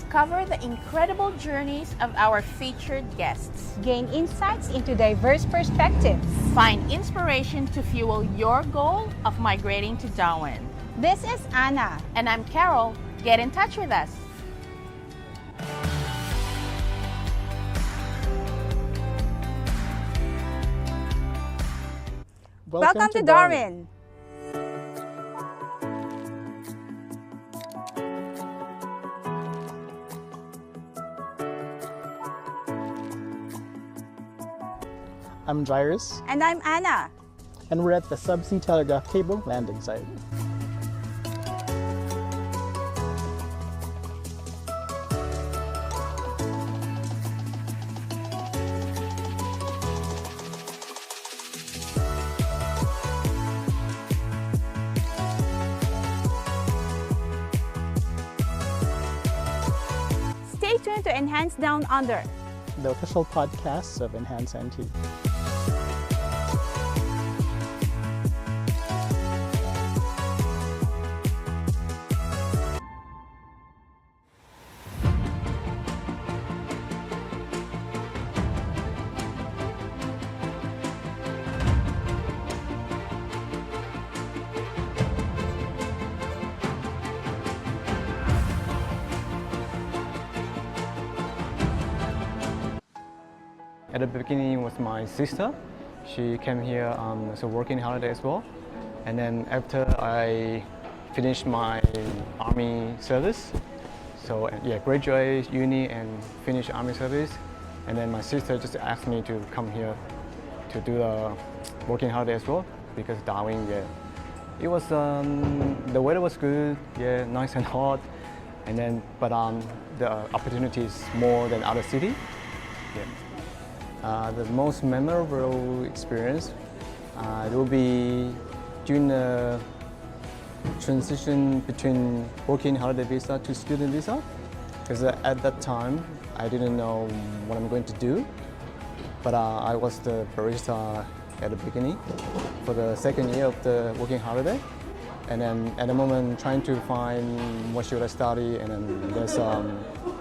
discover the incredible journeys of our featured guests. Gain insights into diverse perspectives. Find inspiration to fuel your goal of migrating to Darwin. This is Anna. And I'm Carol. Get in touch with us. Welcome to Darwin. I'm Jairus. And I'm Anna. And we're at the subsea telegraph cable landing site. Stay tuned to Enhance Down Under, the official podcast of Enhance NT. At the beginning was my sister. She came here as a working holiday as well. And then after I finished my army service, so yeah, graduate uni and finish army service. And then my sister just asked me to come here to do a working holiday as well, because Darwin, yeah, it was the weather was good, yeah, nice and hot. And then, but the opportunity is more than other city. Yeah. The most memorable experience it will be during the transition between working holiday visa to student visa, because at that time I didn't know what I'm going to do, but I was the barista at the beginning for the second year of the working holiday, and then at the moment trying to find what should I study, and then there's a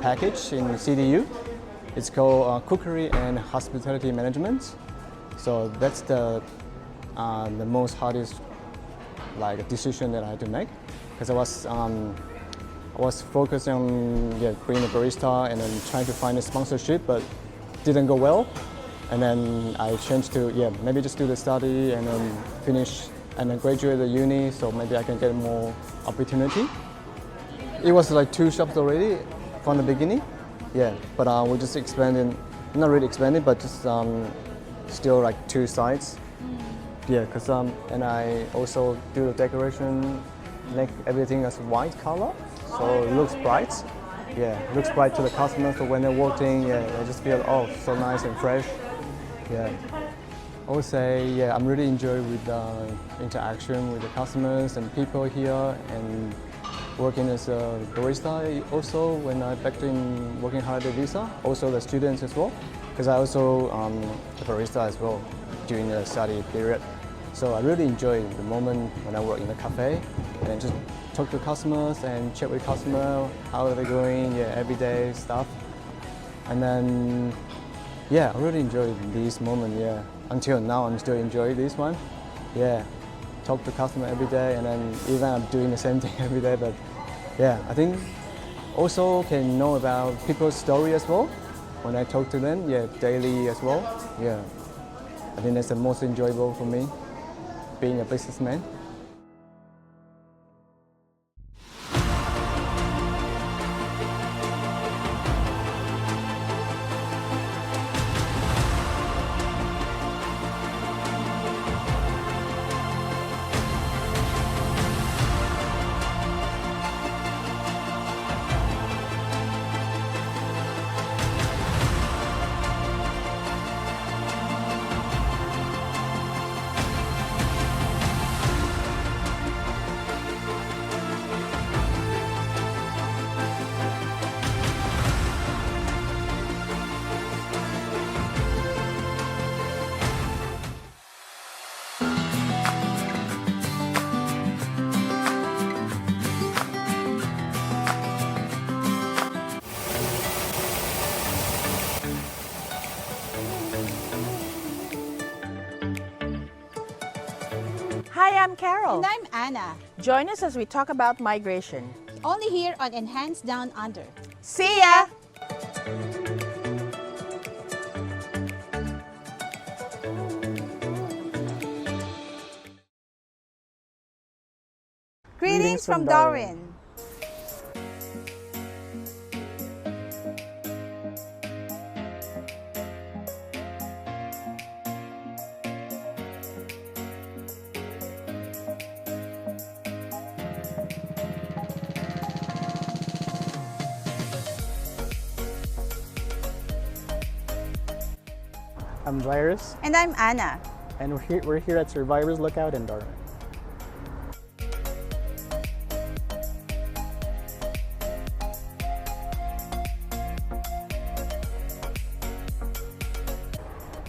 package in CDU. It's called Cookery and Hospitality Management. So that's the most hardest decision that I had to make, because I was focused on being a barista and then trying to find a sponsorship, but didn't go well. And then I changed to maybe just do the study and then finish and then graduate the uni, so maybe I can get more opportunity. It was like 2 shops already from the beginning. Yeah, but we just expanded, not really expanded, but just still like 2 sites. Yeah, because and I also do the decoration, make everything as white color, so it looks bright. Yeah, it looks bright to the customers. So when they're walking, yeah, they just feel so nice and fresh. Yeah, I would say I'm really enjoying with the interaction with the customers and people here, and working as a barista also when I back in working holiday visa, also the students as well, because I also a barista as well during the study period. So I really enjoy the moment when I work in the cafe and just talk to customers and chat with customers, how are they going, everyday stuff. And then I really enjoy this moment, until now I'm still enjoying this one. Talk to customer every day, and then even I'm doing the same thing every day, but I think also can know about people's story as well when I talk to them, daily as well. I think that's the most enjoyable for me, being a businessman. And Carol. I'm Anna. Join us as we talk about migration. Only here on Enhance Down Under. See ya! Greetings from Darwin. I'm Jairus, And I'm Anna. and we're here at Survivors Lookout in Darwin.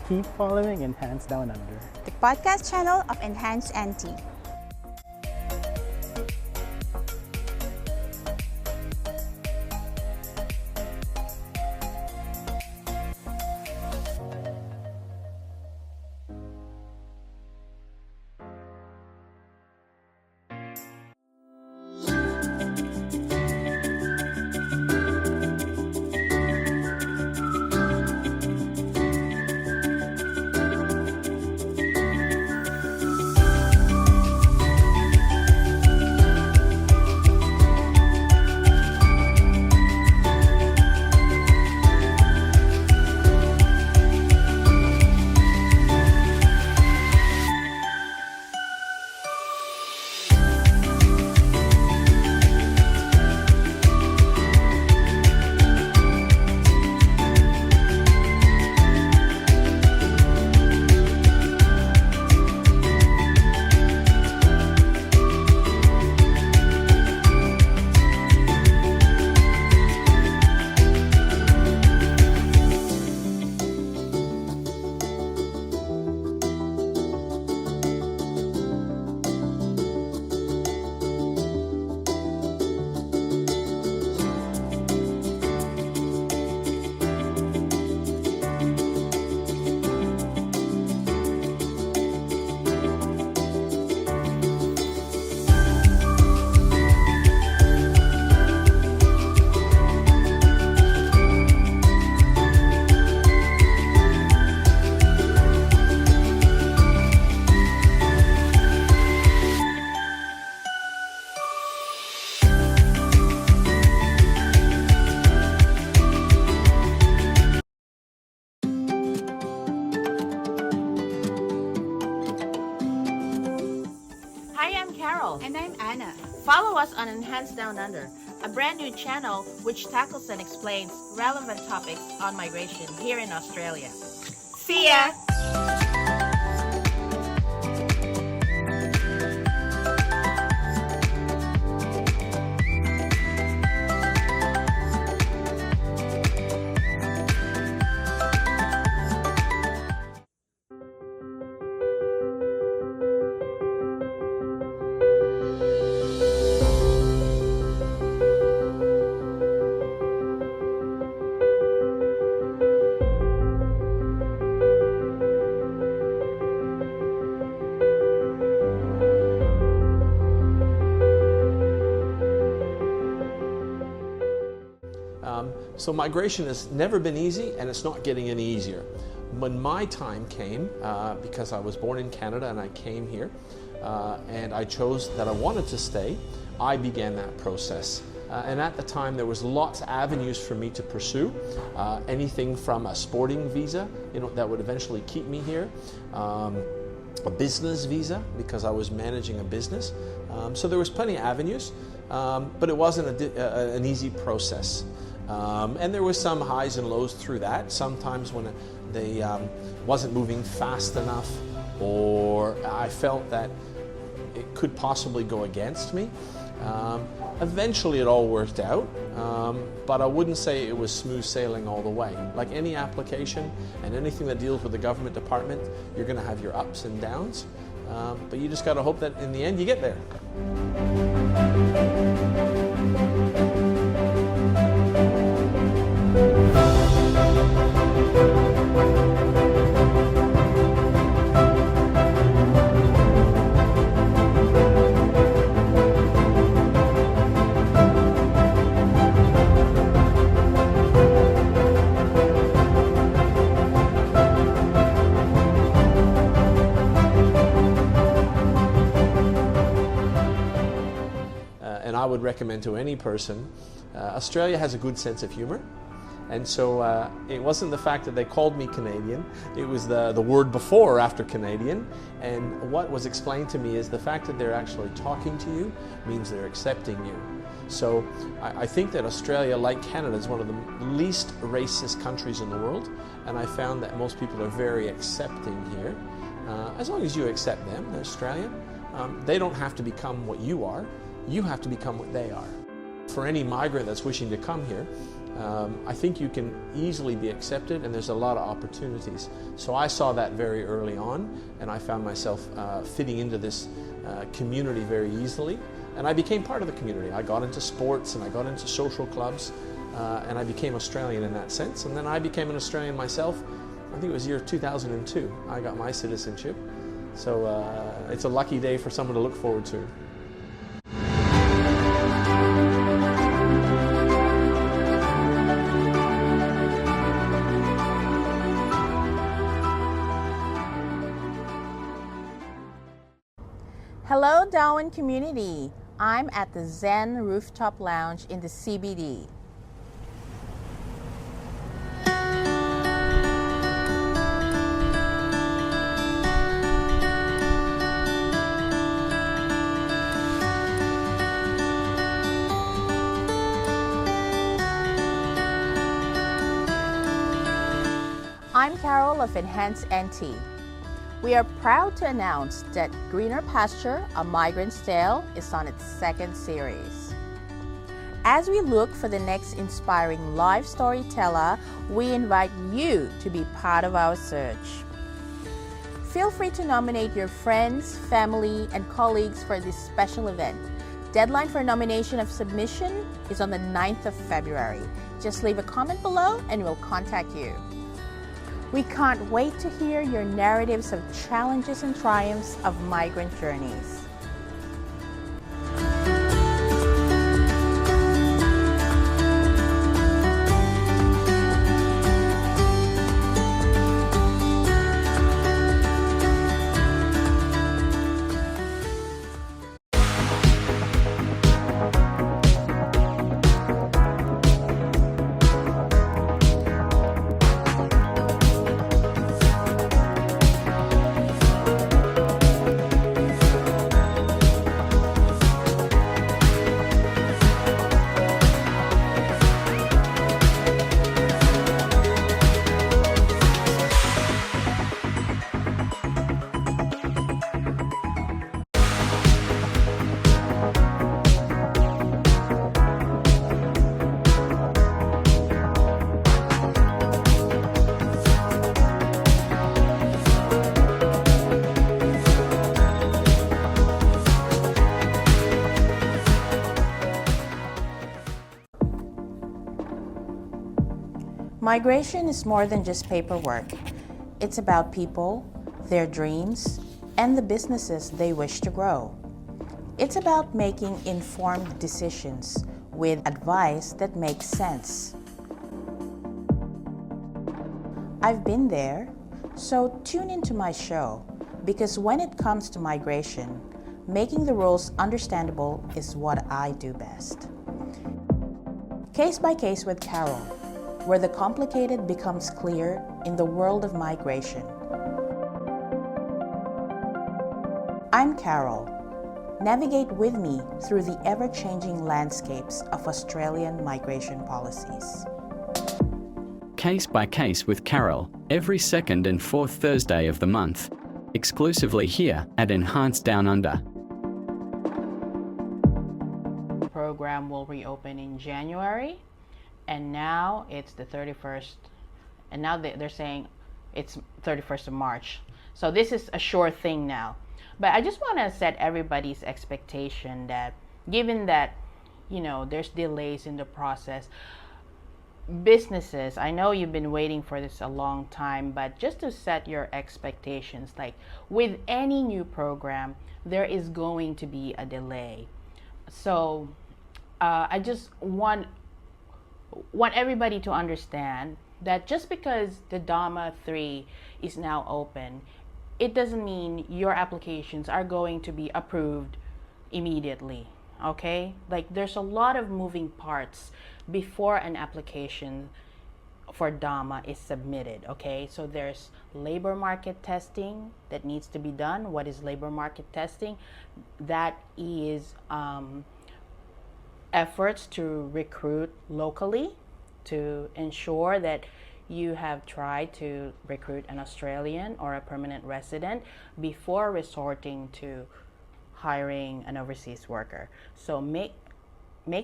Keep following Enhance Down Under. The podcast channel of Enhance NT. Carol. And I'm Anna. Follow us on Enhance Down Under, a brand new channel which tackles and explains relevant topics on migration here in Australia. See ya! So migration has never been easy, and it's not getting any easier. When my time came, because I was born in Canada and I came here, and I chose that I wanted to stay, I began that process. And at the time there was lots of avenues for me to pursue, anything from a sporting visa, that would eventually keep me here, a business visa because I was managing a business. So there was plenty of avenues, but it wasn't an easy process. And there was some highs and lows through that. Sometimes when they wasn't moving fast enough, or I felt that it could possibly go against me. Eventually it all worked out, but I wouldn't say it was smooth sailing all the way. Like any application and anything that deals with the government department, you're going to have your ups and downs, but you just got to hope that in the end you get there. and I would recommend to any person, Australia has a good sense of humor. And so it wasn't the fact that they called me Canadian, it was the word before or after Canadian. And what was explained to me is the fact that they're actually talking to you means they're accepting you. So I think that Australia, like Canada, is one of the least racist countries in the world. And I found that most people are very accepting here. As long as you accept them, they're Australian. They don't have to become what you are. You have to become what they are. For any migrant that's wishing to come here, I think you can easily be accepted, and there's a lot of opportunities. So I saw that very early on, and I found myself fitting into this community very easily. And I became part of the community. I got into sports and I got into social clubs, and I became Australian in that sense. And then I became an Australian myself. I think it was year 2002. I got my citizenship. So it's a lucky day for someone to look forward to. Hello, Darwin community. I'm at the Zen Rooftop Lounge in the CBD. I'm Carol of Enhance NT. We are proud to announce that Greener Pasture, A Migrant's Tale, is on its second series. As we look for the next inspiring life storyteller, we invite you to be part of our search. Feel free to nominate your friends, family, and colleagues for this special event. Deadline for nomination of submission is on the 9th of February. Just leave a comment below and we'll contact you. We can't wait to hear your narratives of challenges and triumphs of migrant journeys. Migration is more than just paperwork. It's about people, their dreams, and the businesses they wish to grow. It's about making informed decisions with advice that makes sense. I've been there, so tune into my show, because when it comes to migration, making the rules understandable is what I do best. Case by Case with Carol, where the complicated becomes clear in the world of migration. I'm Carol. Navigate with me through the ever-changing landscapes of Australian migration policies. Case by Case with Carol, every second and fourth Thursday of the month, exclusively here at Enhance Down Under. The program will reopen in January, and now it's the 31st, and now they're saying it's 31st of March. So this is a sure thing now. But I just want to set everybody's expectation that given that, you know, there's delays in the process, businesses, I know you've been waiting for this a long time, but just to set your expectations, like with any new program, there is going to be a delay. So I just want everybody to understand that just because the DAMA 3 is now open, it doesn't mean your applications are going to be approved immediately. okay? Like there's a lot of moving parts before an application for DAMA is submitted, okay? So there's labor market testing that needs to be done. What is labor market testing? That is efforts to recruit locally, to ensure that you have tried to recruit an Australian or a permanent resident before resorting to hiring an overseas worker. So make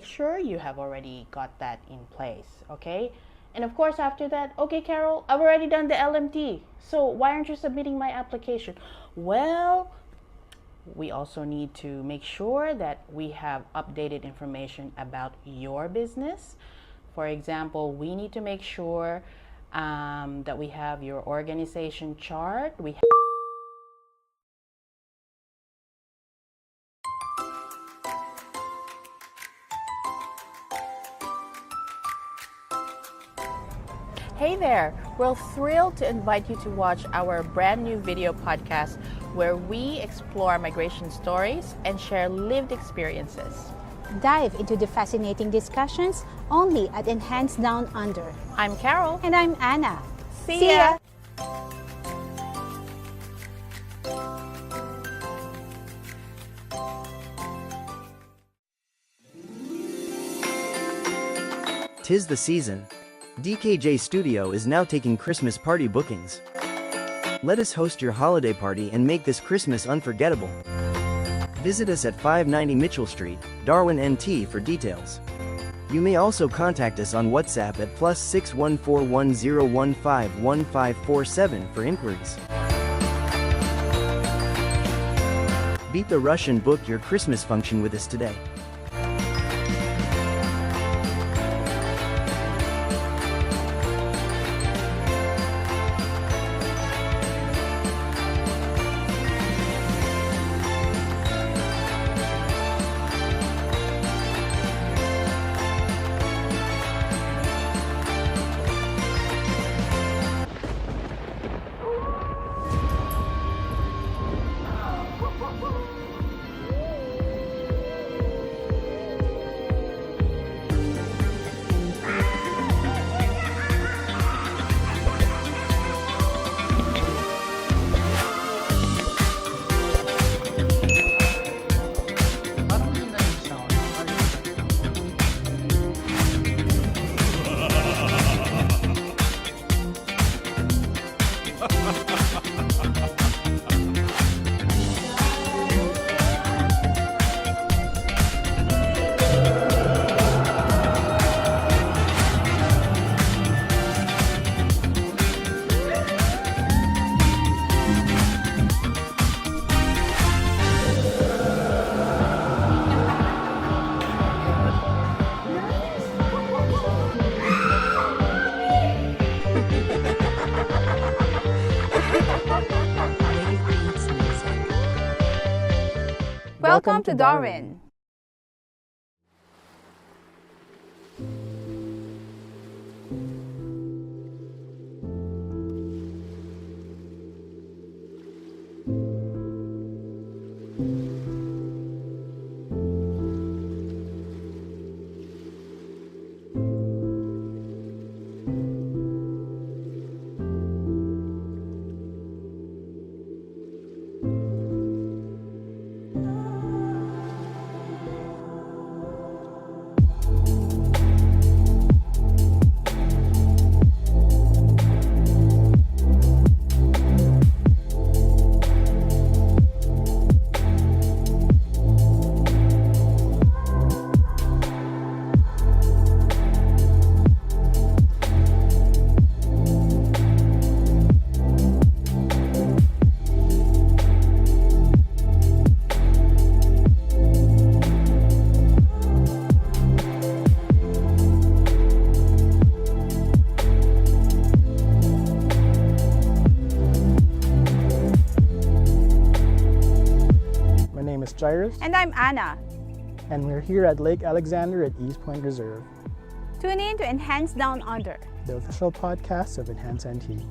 sure you have already got that in place, okay? And of course, after that, okay, Carol, I've already done the LMT, so why aren't you submitting my application? Well, we also need to make sure that we have updated information about your business. For example, we need to make sure that we have your organization chart. Hey there! We're thrilled to invite you to watch our brand new video podcast where we explore migration stories and share lived experiences. Dive into the fascinating discussions only at Enhanced Down Under. I'm Carol. And I'm Anna. See ya. Tis the season. DKJ Studio is now taking Christmas party bookings. Let us host your holiday party and make this Christmas unforgettable. Visit us at 590 Mitchell Street, Darwin, NT for details. You may also contact us on WhatsApp at +61410151547 for inquiries. Beat the rush and book your Christmas function with us today. Welcome to Darwin. Jairus, And I'm Anna. and we're here at Lake Alexander at East Point Reserve, Tune in to Enhanced Down Under. the official podcast of Enhance NT.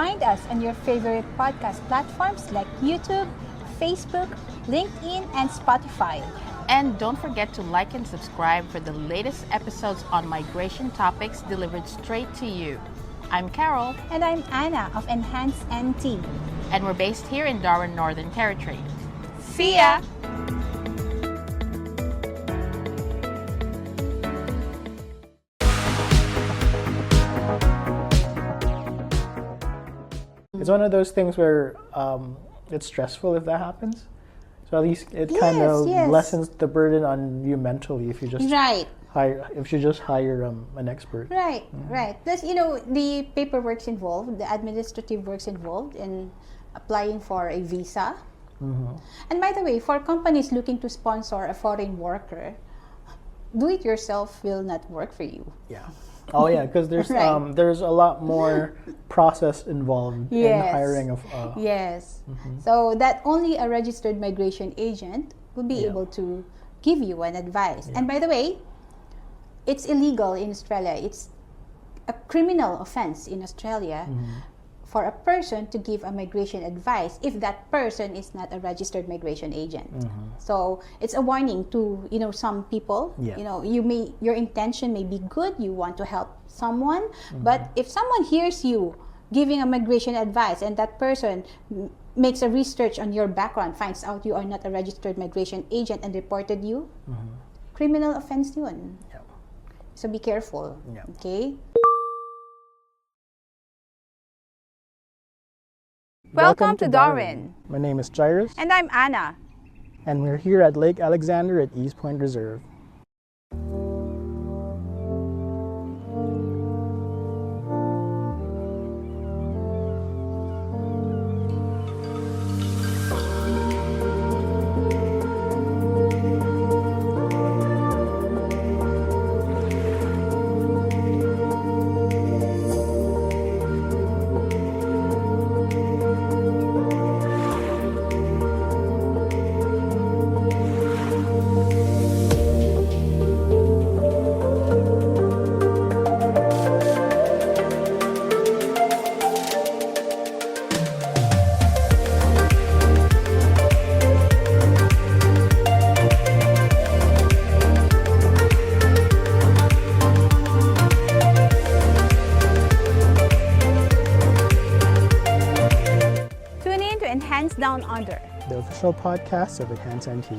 Find us on your favorite podcast platforms like YouTube, Facebook, LinkedIn, and Spotify. And don't forget to like and subscribe for the latest episodes on migration topics delivered straight to you. I'm Carol. And I'm Anna of Enhance NT. And we're based here in Darwin, Northern Territory. See ya! It's one of those things where it's stressful if that happens. So at least it kind of lessens the burden on you mentally if you just hire an expert. Right, right. Plus, the paperwork's involved, the administrative work's involved in applying for a visa. Mm-hmm. And by the way, for companies looking to sponsor a foreign worker, do it yourself will not work for you. Yeah. Oh yeah, because there's there's a lot more process involved in hiring of. Yes. Mm-hmm. So that only a registered migration agent will be able to give you an advice. Yeah. And by the way, it's illegal in Australia. It's a criminal offense in Australia for a person to give a migration advice if that person is not a registered migration agent. So it's a warning to some people. Your intention may be good, you want to help someone, but if someone hears you giving a migration advice and that person makes a research on your background, finds out you are not a registered migration agent and reported you, criminal offense yun. So be careful. Okay. Welcome to Darwin. My name is Jairus. And I'm Anna. And we're here at Lake Alexander at East Point Reserve. Down Under, the official podcast of Enhance NT.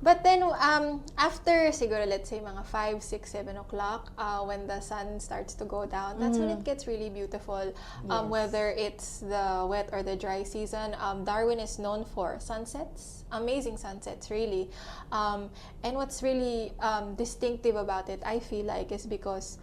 But then, after siguro, let's say mga 5, 6, 7 o'clock, when the sun starts to go down, that's when it gets really beautiful. Whether it's the wet or the dry season, Darwin is known for sunsets, amazing sunsets, really. And what's really distinctive about it, I feel like, is because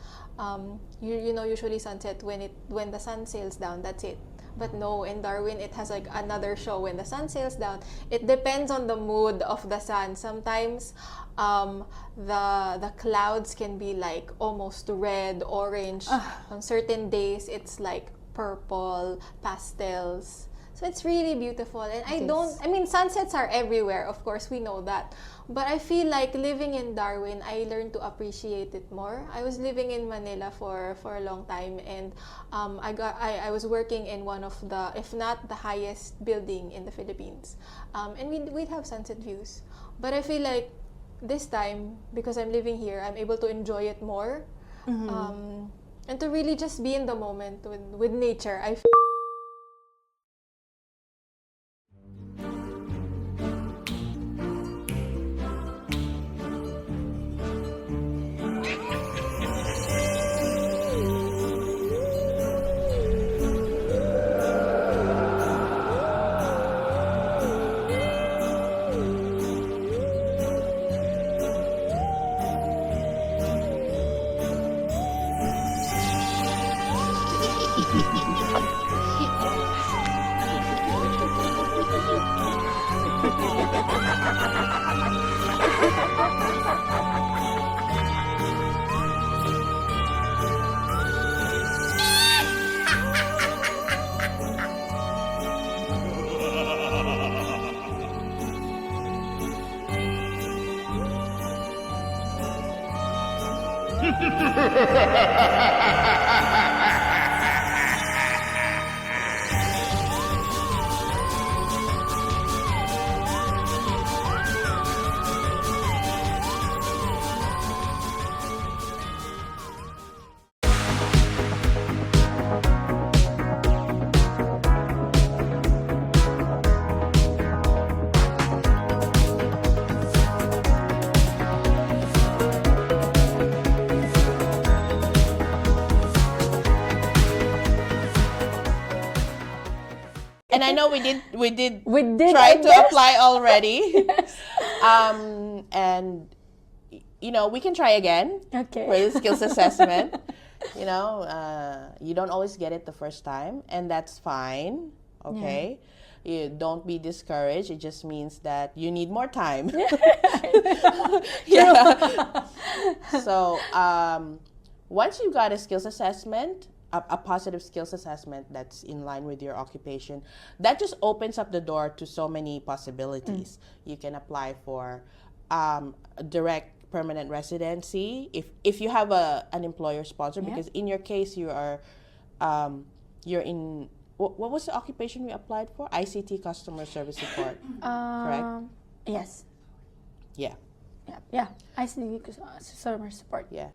you know, usually sunset when the sun sails down, that's it. But no, in Darwin, it has like another show when the sun sails down. It depends on the mood of the sun. Sometimes the clouds can be like almost red, orange. On certain days, it's like purple, pastels. So it's really beautiful. And I mean, sunsets are everywhere, of course, we know that. But I feel like living in Darwin, I learned to appreciate it more. I was living in Manila for a long time, and I was working in one of the, if not the highest building in the Philippines. And we'd have sunset views. But I feel like this time, because I'm living here, I'm able to enjoy it more. And to really just be in the moment with nature. I feel And I know we did try to apply already. Yes. And you know, we can try again for the skills assessment. You know, you don't always get it the first time, and that's fine. Okay. You don't be discouraged. It just means that you need more time. Yeah. So once you got a skills assessment, a positive skills assessment that's in line with your occupation, that just opens up the door to so many possibilities. You can apply for direct permanent residency if you have an employer sponsor, because in your case you are you're in what was the occupation we applied for? ICT customer service support, correct? Yes. Yeah. Yeah. ICT customer support. Yeah.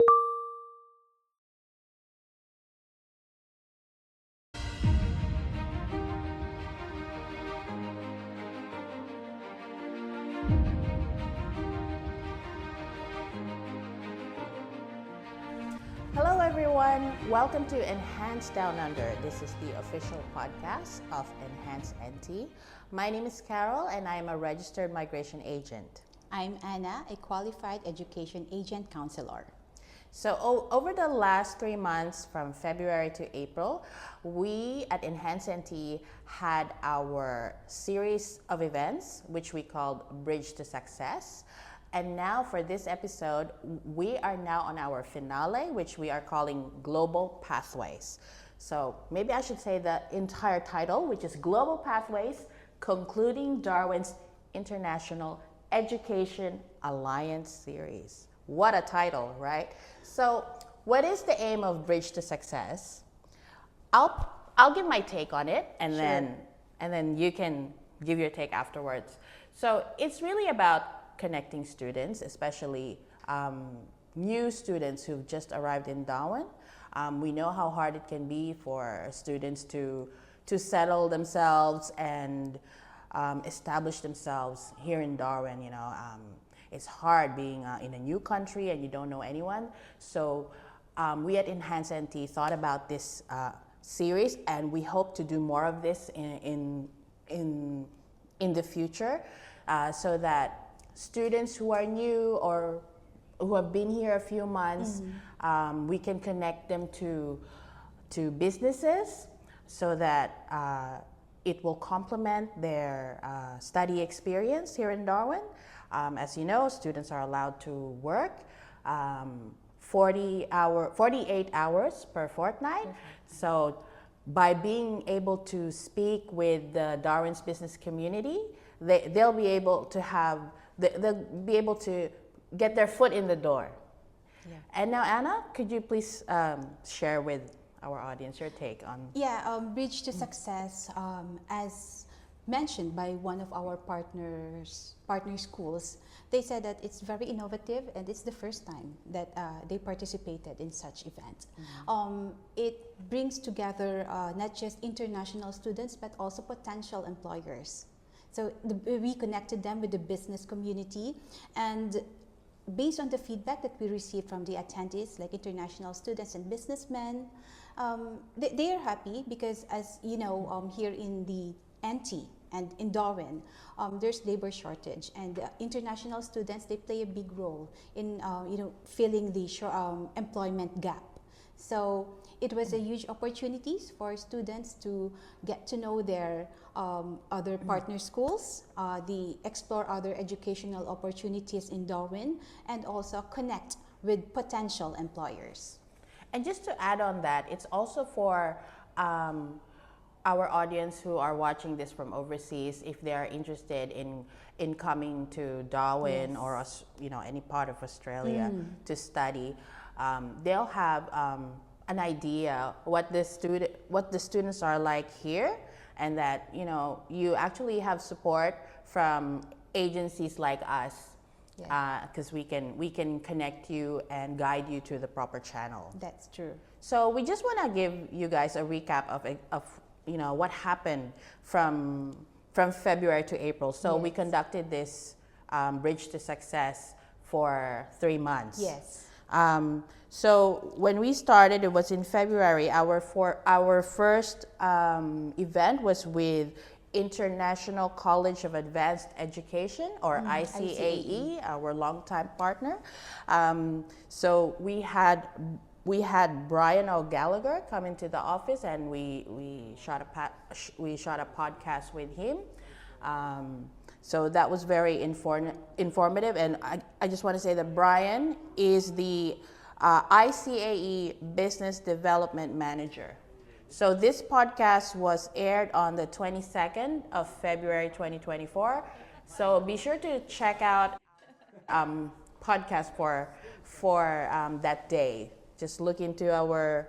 Hello everyone, welcome to Enhance Down Under. This is the official podcast of Enhance NT. My name is Carol and I am a registered migration agent. I'm Anna, a qualified education agent counselor. So over the last 3 months, from February to April, we at Enhance NT had our series of events, which we called Bridge to Success. And now for this episode, we are now on our finale, which we are calling Global Pathways. So maybe I should say the entire title, which is Global Pathways Concluding Darwin's International Education Alliance Series. What a title, right? So, what is the aim of Bridge to Success? I'll give my take on it, and then you can give your take afterwards. So, it's really about connecting students, especially new students who've just arrived in Darwin. We know how hard it can be for students to settle themselves and establish themselves here in Darwin. It's hard being in a new country and you don't know anyone. So we at Enhance NT thought about this series, and we hope to do more of this in the future, so that students who are new or who have been here a few months, we can connect them to businesses, so that it will complement their study experience here in Darwin. As you know, students are allowed to work 48 hours per fortnight. So by being able to speak with the Darwin's business community, they'll be able to get their foot in the door. Yeah. And now, Anna, could you please share with our audience your take on? Yeah, Bridge to Success, as mentioned by one of our partner schools, they said that it's very innovative and it's the first time that they participated in such event. It brings together not just international students but also potential employers. So we connected them with the business community, and based on the feedback that we received from the attendees, like international students and businessmen, they are happy because, as you know, here in the NT and in Darwin, there's labor shortage, and international students, they play a big role in filling the employment gap. So it was a huge opportunities for students to get to know their other partner schools, explore other educational opportunities in Darwin, and also connect with potential employers. And just to add on that, it's also for our audience who are watching this from overseas, if they are interested in coming to Darwin or any part of Australia to study, they'll have an idea what the students are like here, and that you actually have support from agencies like us, because we can connect you and guide you to the proper channel. That's true. So we just want to give you guys a recap of what happened from February to April. So we conducted this Bridge to Success for 3 months. Yes. So when we started, it was in February. Our first event was with International College of Advanced Education, or ICAE, our longtime partner. So we had Brian O'Gallagher come into the office, and we shot a podcast with him. So that was very informative, and I just want to say that Brian is the ICAE Business Development Manager. So this podcast was aired on the 22nd of February 2024. So be sure to check out podcast for that day. Just look into our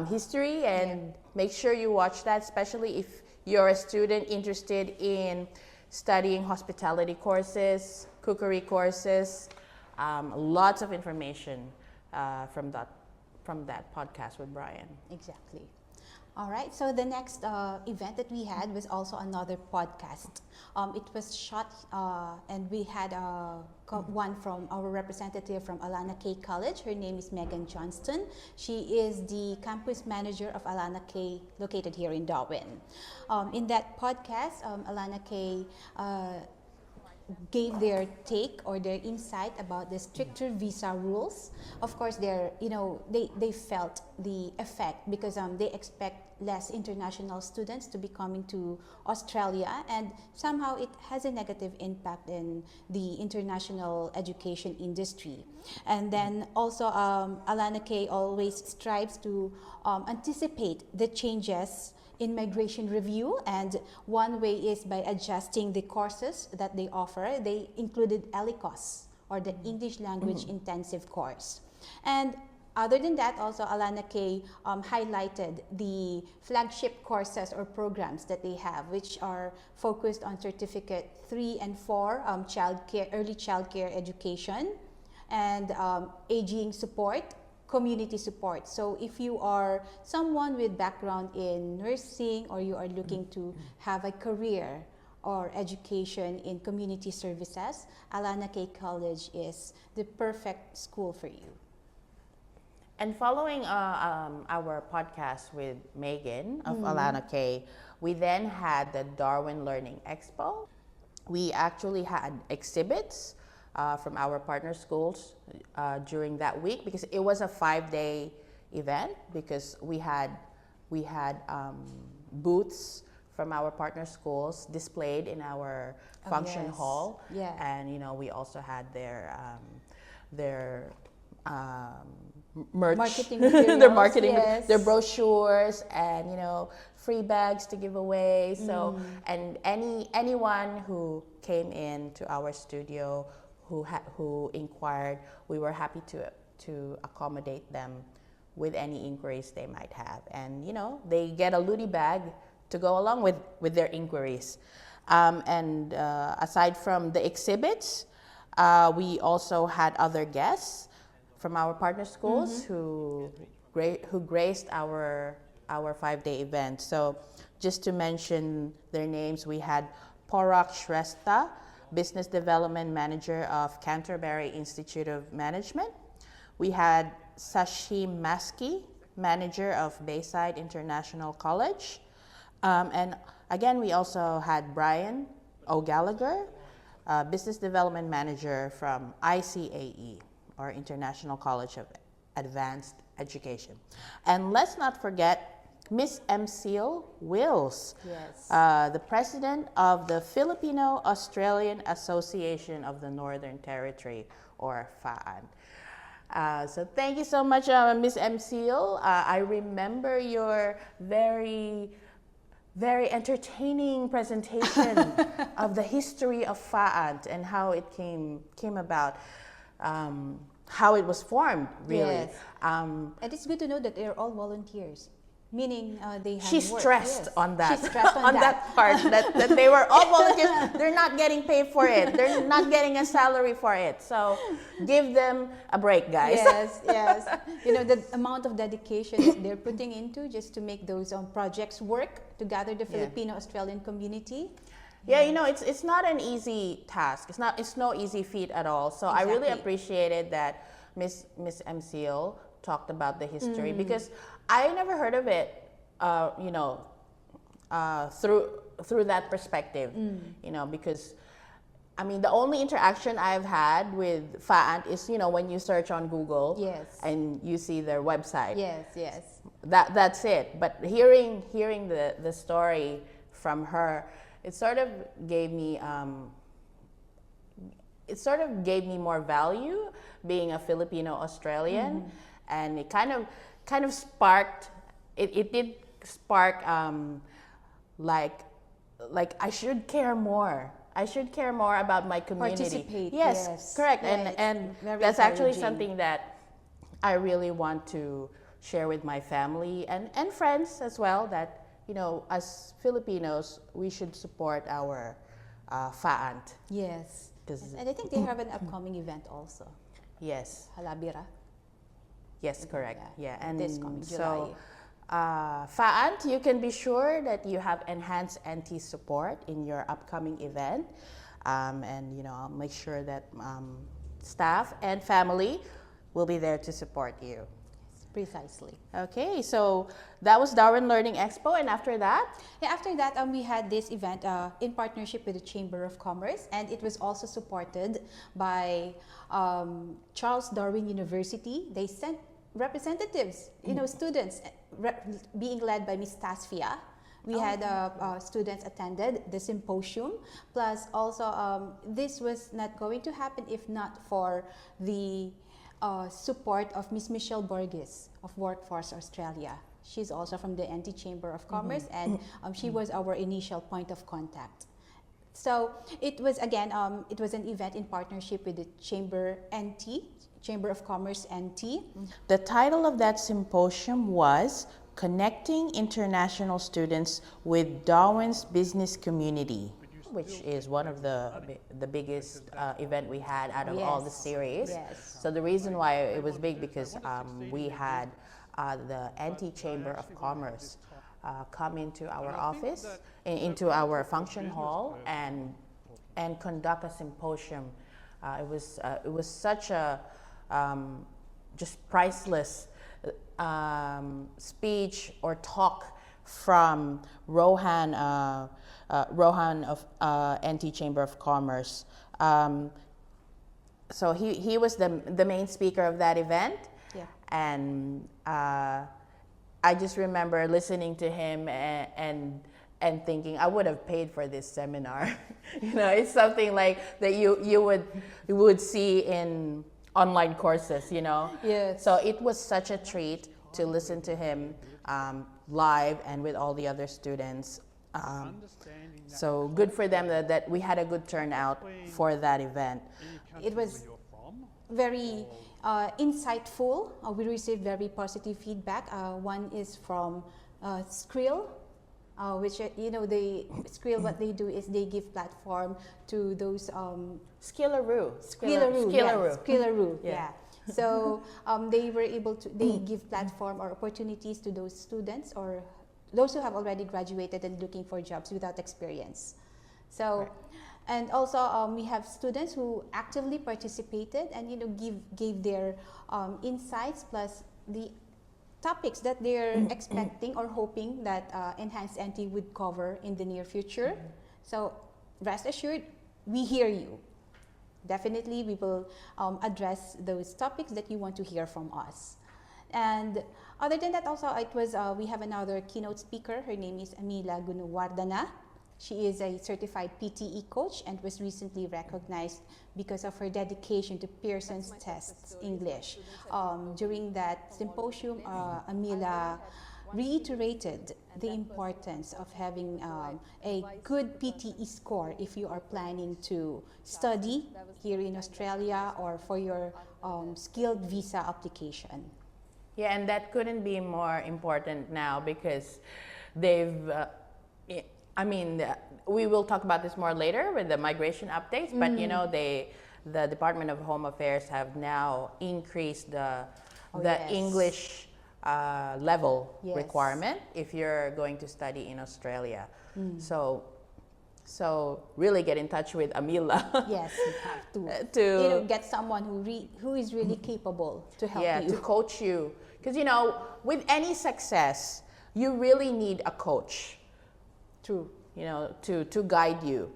history and make sure you watch that, especially if you're a student interested in studying hospitality courses, cookery courses. Lots of information from that podcast with Brian. Exactly. All right, so the next event that we had was also another podcast. It was shot, and we had one from our representative from Alana K College. Her name is Megan Johnston. She is the campus manager of Alana K, located here in Darwin. In that podcast, Alana K gave their take or their insight about the stricter visa rules. Of course, they felt the effect because they expect less international students to be coming to Australia, and somehow it has a negative impact in the international education industry. And then also Alana K always strives to anticipate the changes in migration review, and one way is by adjusting the courses that they offer. They included ELICOS, or the English Language Intensive course. And other than that, also Alana Kay highlighted the flagship courses or programs that they have, which are focused on Certificate 3 and 4, early childcare education, and aging support, community support. So if you are someone with background in nursing, or you are looking to have a career or education in community services, Alana Kay College is the perfect school for you. And following our podcast with Megan of Alana Kay, we then had the Darwin Learning Expo. We actually had exhibits from our partner schools during that week, because it was a 5-day event, because we had booths from our partner schools displayed in our function hall. Yeah. And we also had their merch, marketing materials, their marketing, yes. their brochures, and free bags to give away. So and anyone who came in to our studio who inquired, we were happy to accommodate them with any inquiries they might have, and they get a Ludi bag to go along with their inquiries. And aside from the exhibits, we also had other guests from our partner schools who graced our 5-day event. So just to mention their names, we had Porak Shrestha, Business Development Manager of Canterbury Institute of Management. We had Sashim Maski, Manager of Bayside International College. And again, we also had Brian O'Gallagher, Business Development Manager from ICAE, or International College of Advanced Education. And let's not forget Miss Mcil Wills, yes. The President of the Filipino-Australian Association of the Northern Territory, or FAAN. So thank you so much, Miss Mcil. I remember your very entertaining presentation of the history of FAANT and how it came about, how it was formed, really. Yes. And it's good to know that they're all volunteers, meaning they have She work. stressed Yes. on that. She stressed on that part, that they were all volunteers. They're not getting paid for it. They're not getting a salary for it. So give them a break, guys. Yes, yes. The amount of dedication that they're putting into just to make those projects work to gather the Filipino-Australian community. Yeah, it's not an easy task. It's no easy feat at all. So Exactly. I really appreciated that Miss MCL talked about the history, because I never heard of it, through that perspective. Because the only interaction I've had with FAANT is when you search on Google, yes, and you see their website. Yes, yes. That's it. But hearing the story from her, it sort of gave me more value being a Filipino Australian, and it kind of sparked. It did spark like I should care more. I should care more about my community. Participate. Yes, correct. Right. And Very that's actually encouraging. something that I really want to share with my family and friends as well, that as Filipinos, we should support our FAANT. Yes. 'Cause- And I think they have an upcoming event also. Yes, Halabira. yes, correct. Yeah, and This coming so July. FAANT, you can be sure that you have enhanced NT support in your upcoming event, and I'll make sure that staff and family will be there to support you. Precisely. Okay, so that was Darwin Learning Expo, and after that? Yeah, after that, we had this event in partnership with the Chamber of Commerce, and it was also supported by Charles Darwin University. They sent representatives, students, being led by Ms. Tasfia. We had students attended the symposium, plus also this was not going to happen if not for the support of Ms. Michelle Borges of Workforce Australia. She's also from the NT Chamber of Commerce, and she was our initial point of contact. So it was, again, it was an event in partnership with the Chamber of Commerce NT. The title of that symposium was Connecting International Students with Darwin's Business Community, which is one of the biggest event we had out of all the series. Yes. So the reason why it was big because we had the NT Chamber of Commerce come into our office, into our function hall, and conduct a symposium. It was such a just priceless speech or talk from Rohan of NT Chamber of Commerce. So he was the main speaker of that event. Yeah. And I just remember listening to him and thinking I would have paid for this seminar. It's something like that you would see in online courses. Yes. So it was such a treat to listen to him live and with all the other students. So good for them that we had a good turnout for that event. It was very insightful. We received very positive feedback. One is from Skrill, which Skrill, what they do is they give platform to those Skillaroo. Yeah. So they were able to, they give platform or opportunities to those students or those who have already graduated and looking for jobs without experience. So, right. And also we have students who actively participated and gave their insights plus the topics that they're expecting or hoping that Enhanced NT would cover in the near future. So rest assured, we hear you. Definitely we will address those topics that you want to hear from us. And other than that, also it was we have another keynote speaker. Her name is Amila Gunawardana. She is a certified PTE coach and was recently recognized because of her dedication to Pearson's Tests English. During that symposium, Amila reiterated the importance of having a good PTE score if you are planning to study here in Australia or for your skilled visa application. Yeah, and that couldn't be more important now because they've, we will talk about this more later with the migration updates, but the Department of Home Affairs have now increased the English level requirement if you're going to study in Australia. So really get in touch with Amila. Yes, you have to get someone who is really capable to help you. Yeah, to coach you. Because with any success, you really need a coach. True. To guide you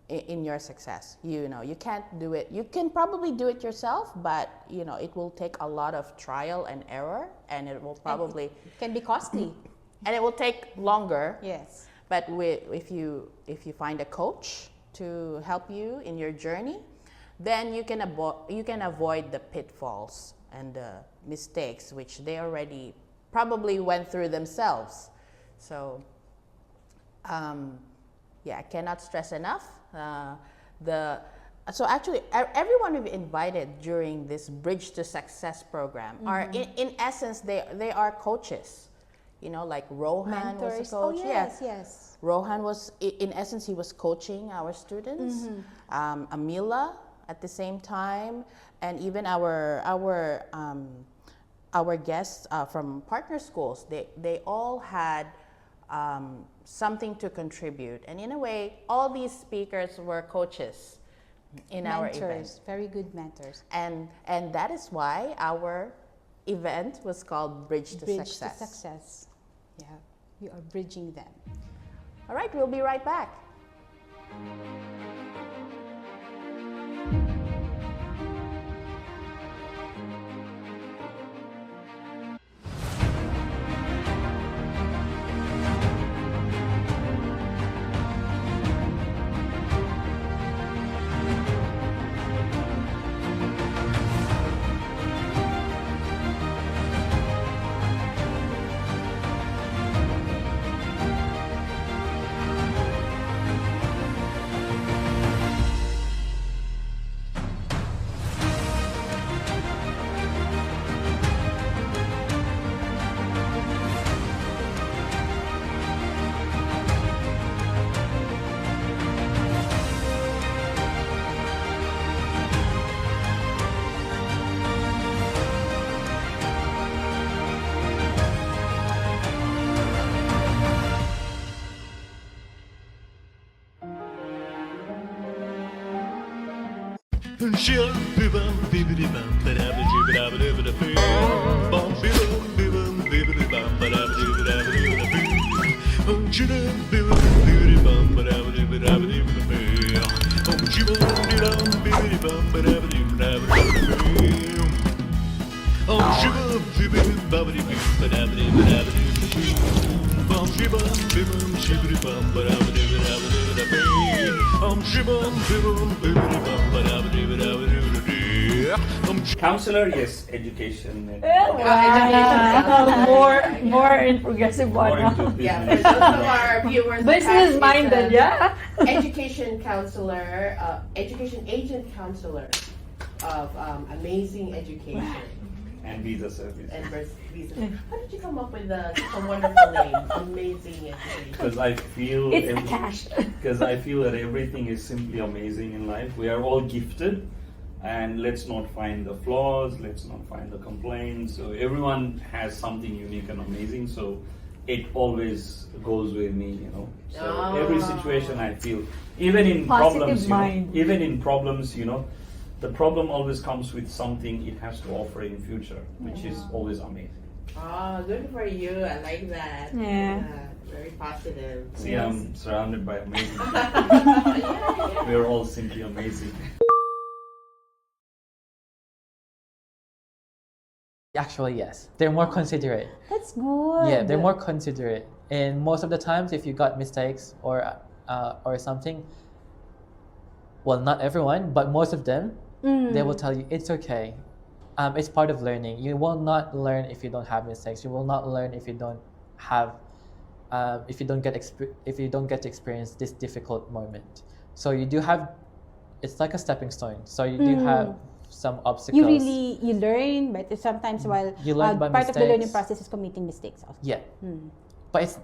in your success. You can't do it. You can probably do it yourself, but it will take a lot of trial and error, and it will probably it can be costly, and it will take longer. Yes. But if you find a coach to help you in your journey, then you can avoid the pitfalls and the mistakes which they already probably went through themselves. So. I cannot stress enough. So actually, everyone we've invited during this Bridge to Success program are, in essence, they are coaches. Like Rohan mentors. Was a coach. Oh, yes. Rohan was, in essence, he was coaching our students. Amila at the same time, and even our guests from partner schools. They all had something to contribute, and in a way all these speakers were coaches in our event. Very good mentors, and that is why our event was called Bridge to Success. Yeah, we are bridging them. All right, we'll be right back. Counselor, yes, education. More in progressive one. Yeah, for those of our viewers, Business minded, yeah. Education counselor, education agent counselor of amazing education. And visa service. And visa. How did you come up with such a wonderful name, amazing education? Because I feel It's cash. Because I feel that everything is simply amazing in life. We are all gifted, and let's not find the flaws. Let's not find the complaints. So everyone has something unique and amazing. So it always goes with me, you know. So every situation I feel, even in Positive problems, mind. even in problems, you know, the problem always comes with something it has to offer in future, which is always amazing. Oh, good for you. I like that. Yeah. Very positive. See, I'm surrounded by amazing people. Yeah. We're all simply amazing. Actually, yes. They're more considerate. That's good. Yeah, they're more considerate. And most of the times, if you got mistakes or something, well, not everyone, but most of them, they will tell you it's okay. It's part of learning. You will not learn if you don't have mistakes. You will not learn if you don't have, if you don't get to experience this difficult moment. So you do have, it's like a stepping stone. So you do have some obstacles. You learn, but sometimes while you learn by part mistakes. of the learning process is committing mistakes also. Yeah, but it's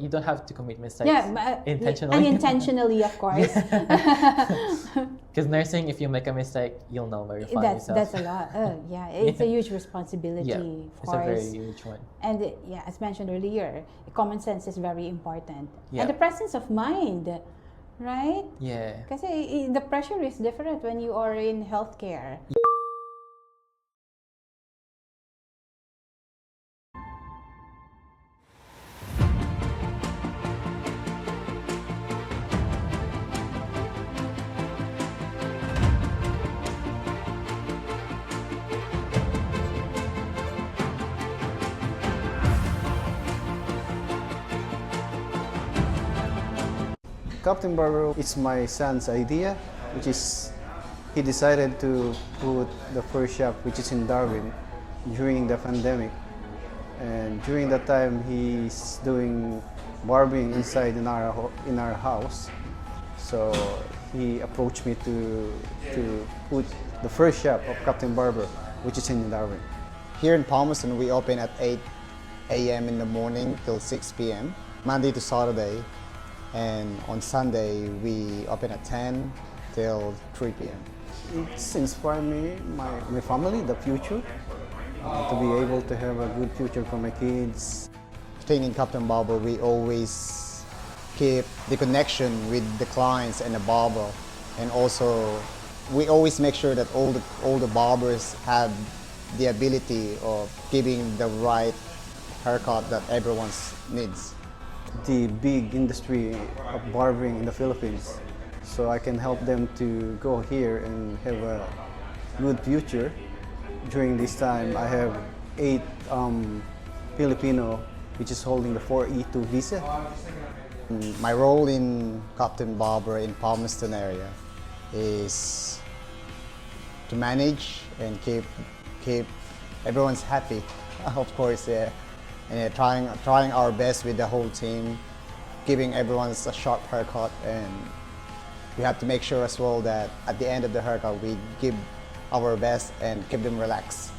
you don't have to commit mistakes. Yeah, intentionally. Unintentionally, of course. Because nursing, if you make a mistake, you'll know where you find yourself. That's a lot. Yeah, it's a huge responsibility. Yeah, of it's course. a very huge one. And yeah, as mentioned earlier, common sense is very important. Yeah. And the presence of mind, right? Yeah. Because the pressure is different when you are in healthcare. Captain Barber is my son's idea, which is he decided to put the first shop, which is in Darwin, during the pandemic. And during that time, he's doing barbering inside in our house. So he approached me to put the first shop of Captain Barber, which is in Darwin. Here in Palmerston, we open at 8 a.m. in the morning till 6 p.m., Monday to Saturday. And on Sunday, we open at 10 till 3 p.m. It's inspired me, my family, the future, to be able to have a good future for my kids. Staying in Captain Barber, we always keep the connection with the clients and the barber. And also, we always make sure that all the barbers have the ability of giving the right haircut that everyone needs. The big industry of barbering in the Philippines, so I can help them to go here and have a good future. During this time, I have 8 Filipino which is holding the 4E2 visa. My role in Captain Barber in Palmerston area is to manage and keep everyone's happy, of course, yeah. And trying our best with the whole team, giving everyone a sharp haircut, and we have to make sure as well that at the end of the haircut we give our best and keep them relaxed.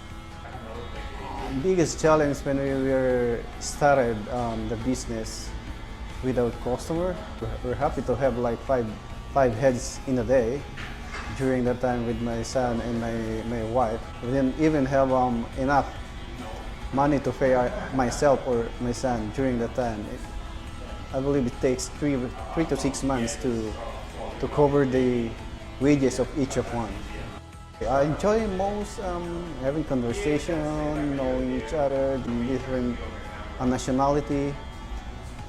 Biggest challenge when we were started the business without customer, we're happy to have like five heads in a day. During that time with my son and my wife, we didn't even have enough money to pay myself or my son during that time. I believe it takes 3 to 6 months to cover the wages of each of one. I enjoy most having conversation, knowing each other, different nationality.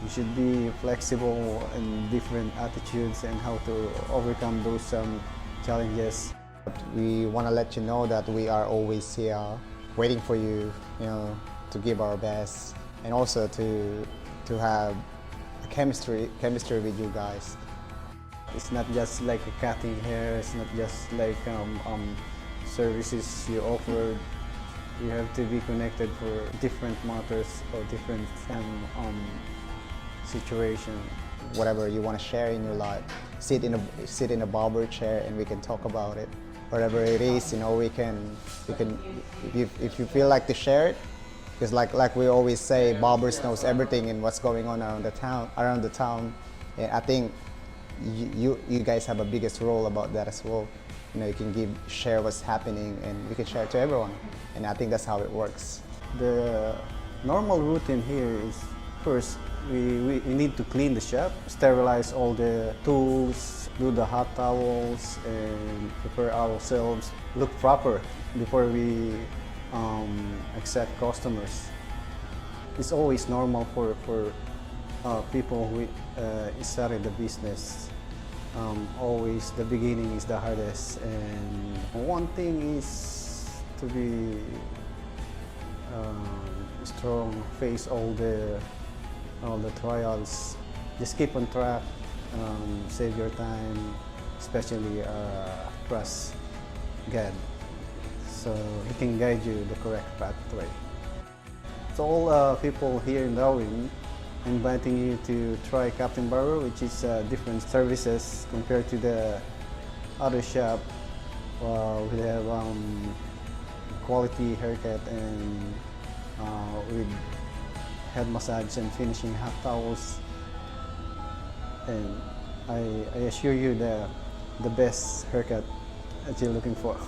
You should be flexible in different attitudes and how to overcome those challenges. We want to let you know that we are always here, waiting for you, to give our best, and also to have a chemistry with you guys. It's not just like cutting hair. It's not just like services you offer. You have to be connected for different matters or different situation. Whatever you want to share in your life, sit in a barber chair and we can talk about it. Whatever it is, we can if you feel like to share it, because like we always say, barbers knows everything and what's going on around the town. And I think you guys have a biggest role about that as well. You can share what's happening and we can share it to everyone. And I think that's how it works. The normal routine here is, first, we need to clean the shop, sterilize all the tools, do the hot towels, and prepare ourselves, look proper before we accept customers. It's always normal for people who started the business. Always the beginning is the hardest, and one thing is to be strong, face all the trials. Just keep on track, save your time, especially trust God, so He can guide you the correct pathway. So all people here in Darwin, inviting you to try Captain Barber, which is different services compared to the other shop. We have quality haircut and with head massage and finishing hot towels. And I assure you the best haircut that you're looking for.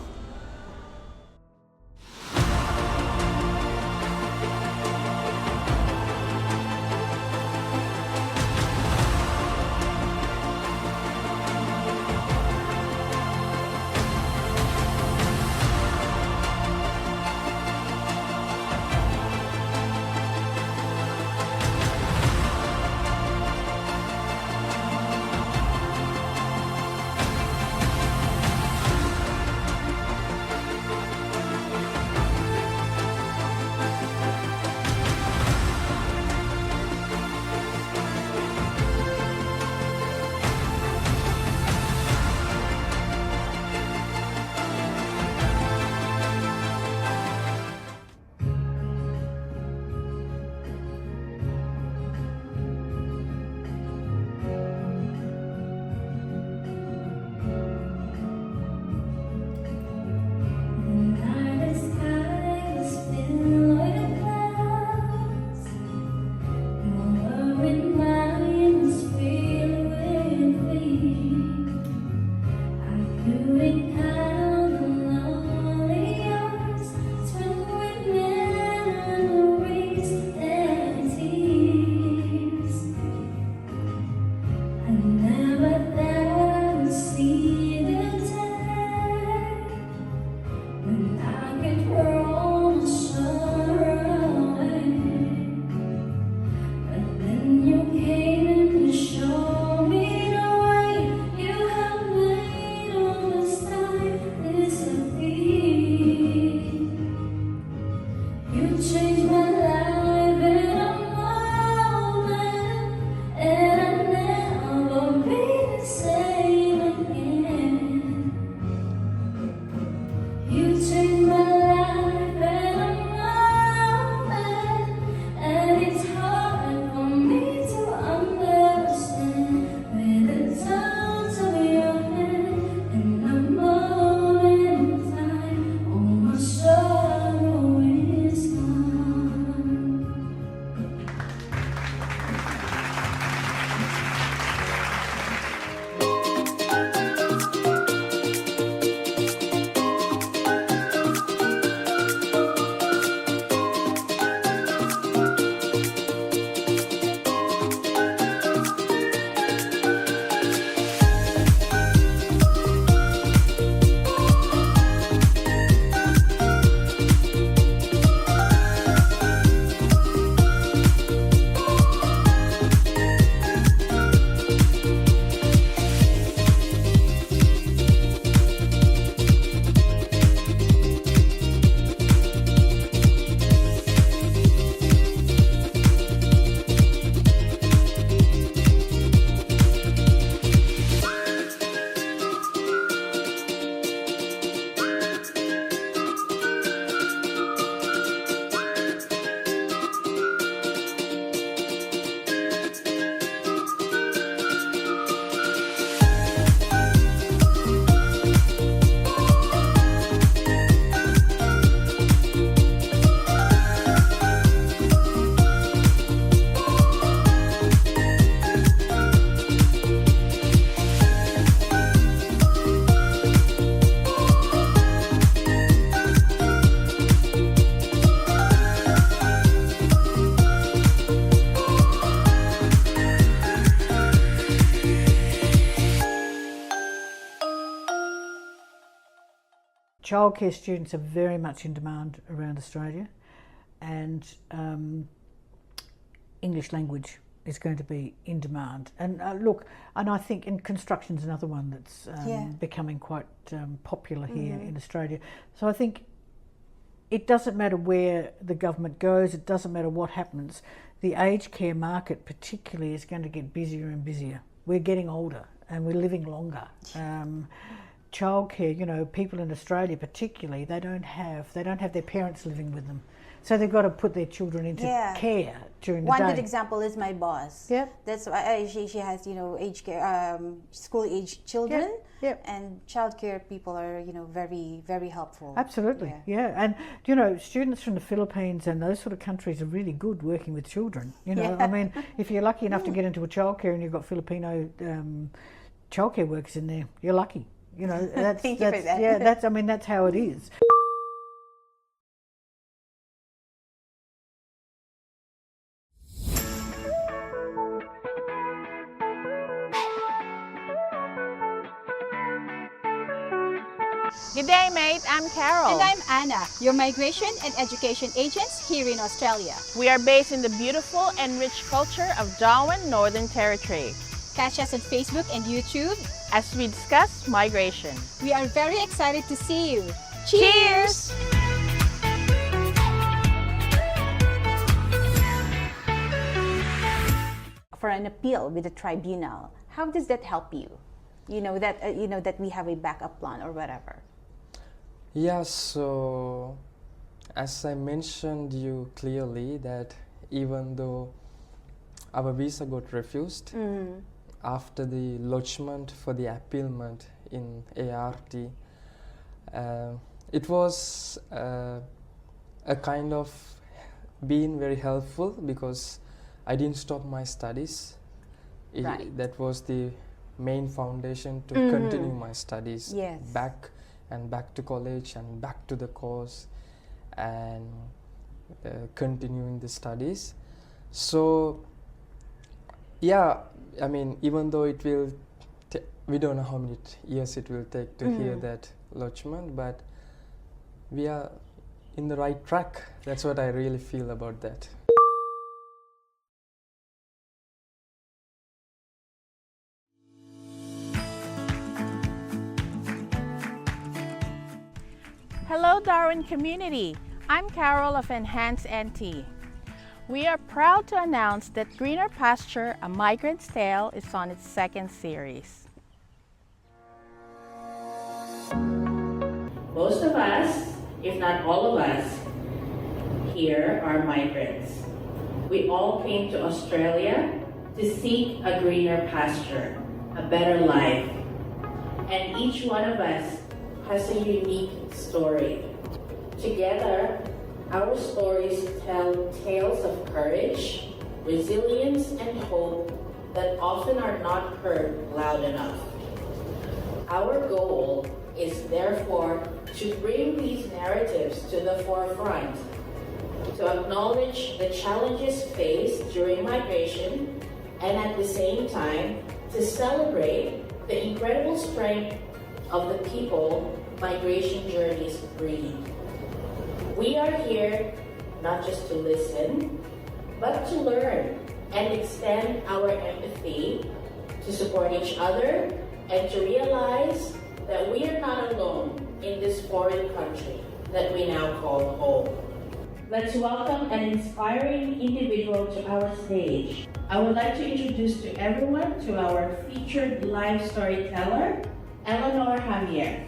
childcare students are very much in demand around Australia, and English language is going to be in demand. And and I think construction's another one that's becoming quite popular here in Australia. So I think it doesn't matter where the government goes, it doesn't matter what happens, the aged care market particularly is going to get busier and busier. We're getting older and we're living longer. Childcare, people in Australia particularly, they don't have their parents living with them. So they've got to put their children into care during the day. One good example is my boss. Yep. That's why she has, aged care, school-aged children. Yep. And childcare people are, very, very helpful. Absolutely, And, students from the Philippines and those sort of countries are really good working with children. I mean, if you're lucky enough to get into a childcare and you've got Filipino childcare workers in there, you're lucky. Thank you for that. Yeah, that's how it is. Good day, mate. I'm Carol. And I'm Anna, your migration and education agents here in Australia. We are based in the beautiful and rich culture of Darwin, Northern Territory. Catch us on Facebook and YouTube as we discuss migration. We are very excited to see you. Cheers! For an appeal with the tribunal, how does that help you? That we have a backup plan or whatever. Yeah, so as I mentioned you clearly that even though our visa got refused, after the lodgement for the appealment in ART, it was a kind of being very helpful because I didn't stop my studies. That was the main foundation to continue my studies back to college and back to the course and continuing the studies. So even though it will we don't know how many years it will take to hear that lodgement, but we are in the right track. That's what I really feel about that. Hello, Darwin community. I'm Carol of Enhance NT. We are proud to announce that Greener Pasture, A Migrant's Tale is on its second series. Most of us, if not all of us, here are migrants. We all came to Australia to seek a greener pasture, a better life. And each one of us has a unique story. Together, our stories tell tales of courage, resilience, and hope that often are not heard loud enough. Our goal is therefore to bring these narratives to the forefront, to acknowledge the challenges faced during migration, and at the same time, to celebrate the incredible strength of the people migration journeys breed. We are here not just to listen, but to learn and extend our empathy, to support each other, and to realize that we are not alone in this foreign country that we now call home. Let's welcome an inspiring individual to our stage. I would like to introduce to everyone to our featured live storyteller, Eleanor Javier.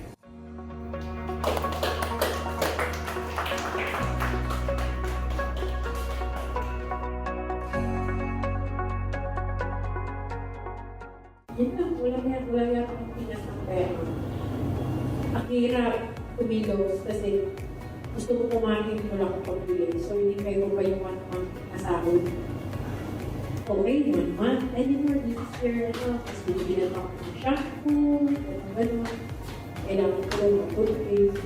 Kulang yan ang pinasang ang hirap kumilos kasi gusto ko kumain mo lang ako pagbili. So, hindi kayo pa yung 1 month nasahod. Okay, 1 month. I didn't know this year, tapos bibigyan ako ng shampoo, gano'n. Kailangan ko lang ng toothpaste.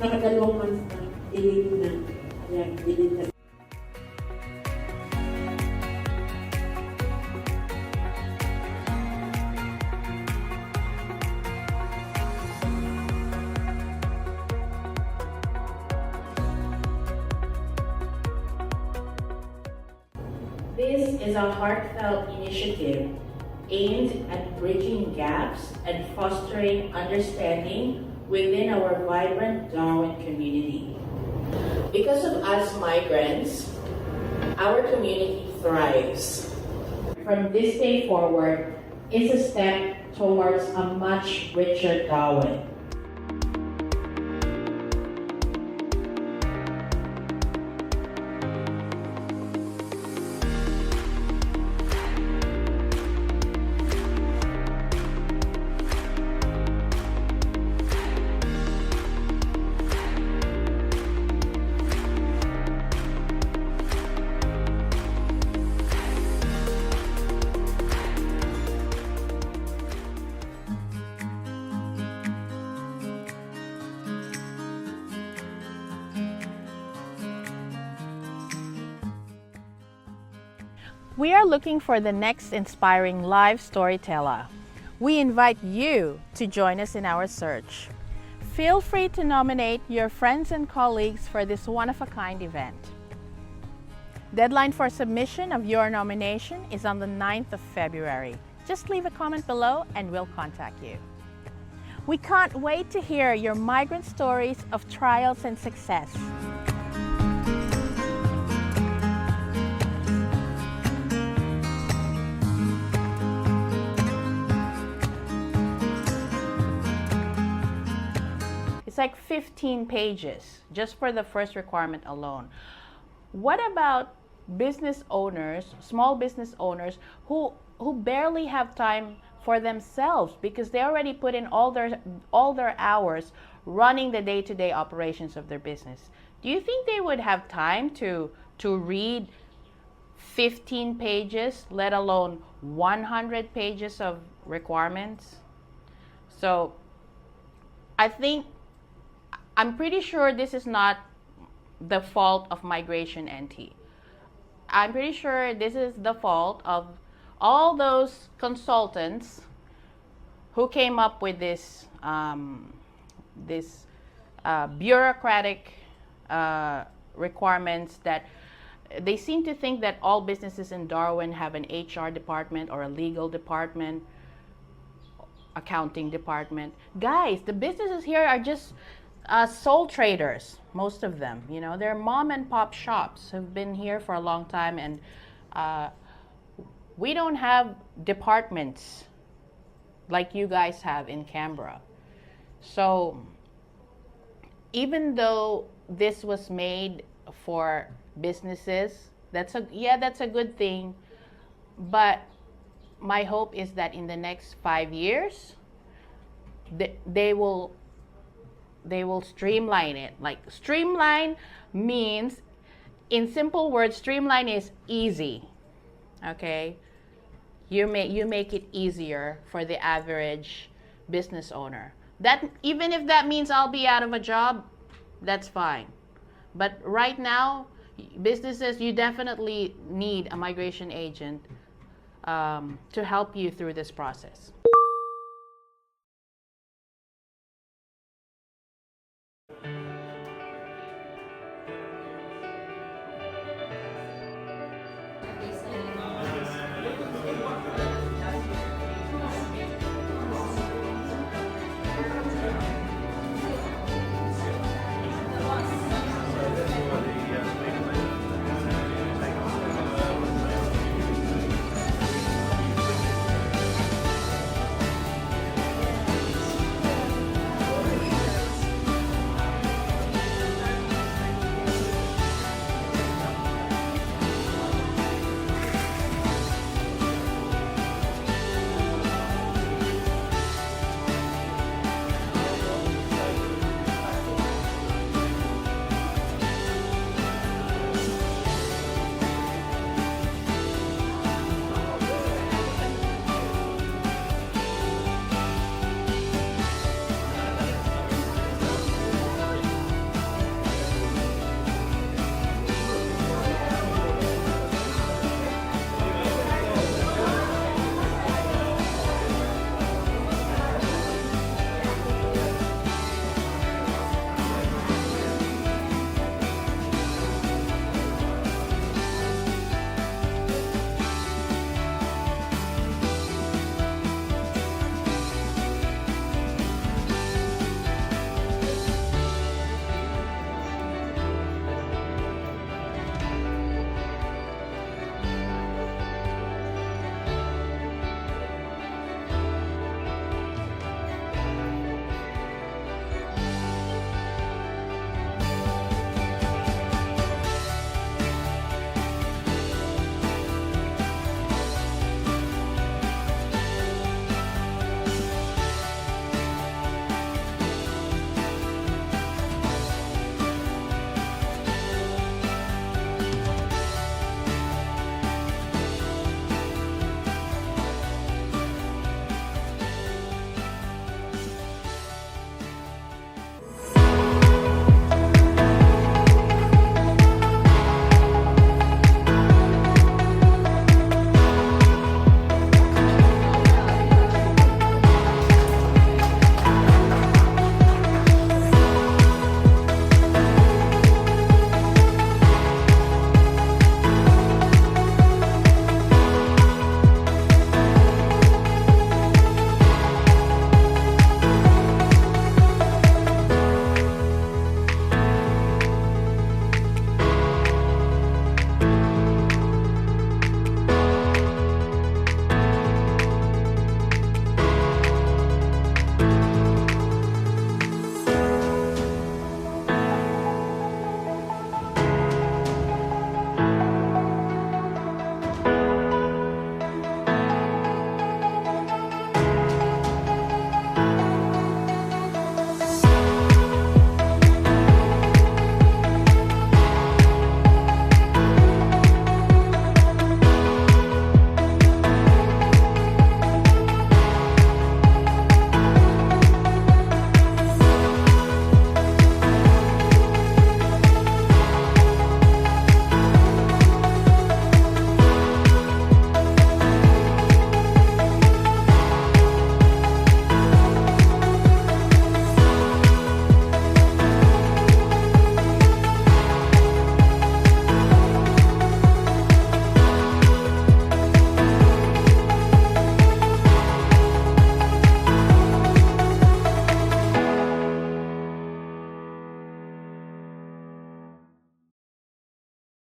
Nakadalawang months na, delete na. Ayan, delete na. is a heartfelt initiative aimed at bridging gaps and fostering understanding within our vibrant Darwin community. Because of us migrants, our community thrives. From this day forward is a step towards a much richer Darwin. We are looking for the next inspiring live storyteller. We invite you to join us in our search. Feel free to nominate your friends and colleagues for this one-of-a-kind event. Deadline for submission of your nomination is on the 9th of February. Just leave a comment below and we'll contact you. We can't wait to hear your migrant stories of trials and success. It's like 15 pages just for the first requirement alone. What about business owners, small business owners who barely have time for themselves because they already put in all their hours running the day-to-day operations of their business? Do you think they would have time to read 15 pages, let alone 100 pages of requirements? So I'm pretty sure this is not the fault of Migration NT. I'm pretty sure this is the fault of all those consultants who came up with this bureaucratic requirements that they seem to think that all businesses in Darwin have an HR department or a legal department, accounting department. Guys, the businesses here are just sole traders, most of them. You know, they're mom and pop shops, have been here for a long time, and we don't have departments like you guys have in Canberra. So even though this was made for businesses, that's a good thing, but my hope is that in the next 5 years they will streamline it. Like, streamline means, in simple words, streamline is easy. Okay, you make it easier for the average business owner. That, even if that means I'll be out of a job, that's fine. But right now, businesses, you definitely need a migration agent to help you through this process.